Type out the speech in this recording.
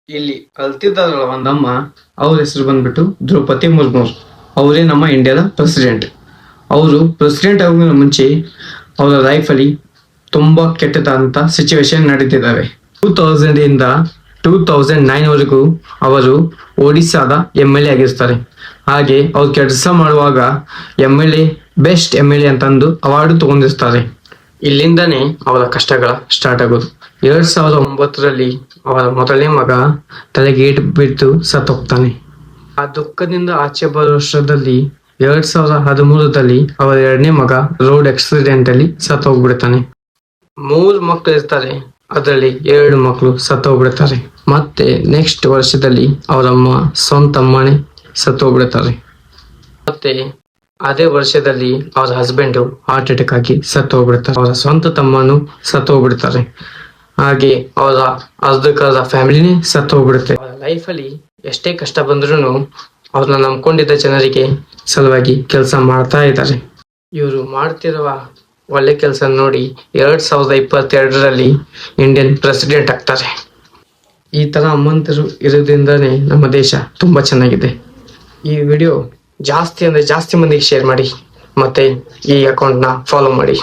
ಇಲ್ಲಿ ಕಲ್ತಿದ್ದಾರಲ್ಲ ಒಂದಮ್ಮ, ಅವ್ರ ಹೆಸರು ಬಂದ್ಬಿಟ್ಟು ದ್ರೌಪದಿ ಮುರ್ಮು. ಅವರೇ ನಮ್ಮ ಇಂಡಿಯಾದ ಪ್ರೆಸಿಡೆಂಟ್. ಅವರು ಪ್ರೆಸಿಡೆಂಟ್ ಆಗೋದ್ರ ಮುಂಚೆ ಅವರ ಲೈಫಲ್ಲಿ ತುಂಬಾ ಕೆಟ್ಟದಂತ ಸಿಚುವೇಶನ್ ನಡೀತಿದ್ದಾವೆ. 2000 ಇಂದ 2009 ವರೆಗೂ ಅವರು ಒಡಿಸ್ಸಾದ MLA ಆಗಿರ್ತಾರೆ. ಹಾಗೆ ಅವ್ರು ಕೆಲಸ ಮಾಡುವಾಗ MLA ಬೆಸ್ಟ್ MLA ಅಂತಂದು ಅವಾರ್ಡ್ ತಗೊಂಡಿರ್ತಾರೆ. ಇಲ್ಲಿಂದಾನೇ ಅವರ ಕಷ್ಟಗಳ ಸ್ಟಾರ್ಟ್ ಆಗೋದು. 2009ರಲ್ಲಿ ಅವರ ಮೊದಲನೇ ಮಗ ತಲೆಗೇಟ್ ಬಿದ್ದು ಸತ್ತೋಗ್ತಾನೆ. ಆ ದುಃಖದಿಂದ ಆಚೆ ಬರೋ ವರ್ಷದಲ್ಲಿ 2013ರಲ್ಲಿ ಅವರ ಎರಡನೇ ಮಗ ರೋಡ್ ಆಕ್ಸಿಡೆಂಟ್ ಅಲ್ಲಿ ಸತ್ತೋಗ್ಬಿಡ್ತಾನೆ. 3 ಮಕ್ಕಳು ಇರ್ತಾರೆ, ಅದರಲ್ಲಿ 2 ಮಕ್ಕಳು ಸತ್ತೋಗ್ಬಿಡ್ತಾರೆ. ಮತ್ತೆ ನೆಕ್ಸ್ಟ್ ವರ್ಷದಲ್ಲಿ ಅವರಮ್ಮ ಸ್ವಂತ ಅಮ್ಮನೇ ಸತ್ತೋಗ್ಬಿಡ್ತಾರೆ. ಮತ್ತೆ ಅದೇ ವರ್ಷದಲ್ಲಿ ಅವರ ಹಸ್ಬೆಂಡ್ ಹಾರ್ಟ್ ಅಟ್ಯಾಕ್ ಆಗಿ ಸತ್ತೋಗ್ಬಿಡ್ತಾರೆ. ಅವರ ಸ್ವಂತ ತಮ್ಮನು ಸತ್ತೋಗ್ಬಿಡ್ತಾರೆ. ಹಾಗೆ ಅವರ ಅರ್ಧಕರ್ಧ ಫ್ಯಾಮಿಲಿನೇ ಸತ್ತೋಗ್ಬಿಡುತ್ತೆ. ಅವರ ಲೈಫಲ್ಲಿ ಎಷ್ಟೇ ಕಷ್ಟ ಬಂದ್ರೂ ಅವ್ರನ್ನ ನಂಬ್ಕೊಂಡಿದ್ದ ಜನರಿಗೆ ಸಲುವಾಗಿ ಕೆಲಸ ಮಾಡ್ತಾ ಇದ್ದಾರೆ. ಇವರು ಮಾಡ್ತಿರುವ ಒಳ್ಳೆ ಕೆಲಸ ನೋಡಿ 2022ರಲ್ಲಿ ಇಂಡಿಯನ್ ಪ್ರೆಸಿಡೆಂಟ್ ಆಗ್ತಾರೆ. ಈ ತರ ಅಮ್ಮಂತರು ಇರೋದ್ರಿಂದಾನೇ ನಮ್ಮ ದೇಶ ತುಂಬಾ ಚೆನ್ನಾಗಿದೆ. ಈ ವಿಡಿಯೋ ಜಾಸ್ತಿ ಅಂದ್ರೆ ಜಾಸ್ತಿ ಮಂದಿಗೆ ಶೇರ್ ಮಾಡಿ, ಮತ್ತೆ ಈ ಅಕೌಂಟ್ನ ಫಾಲೋ ಮಾಡಿ.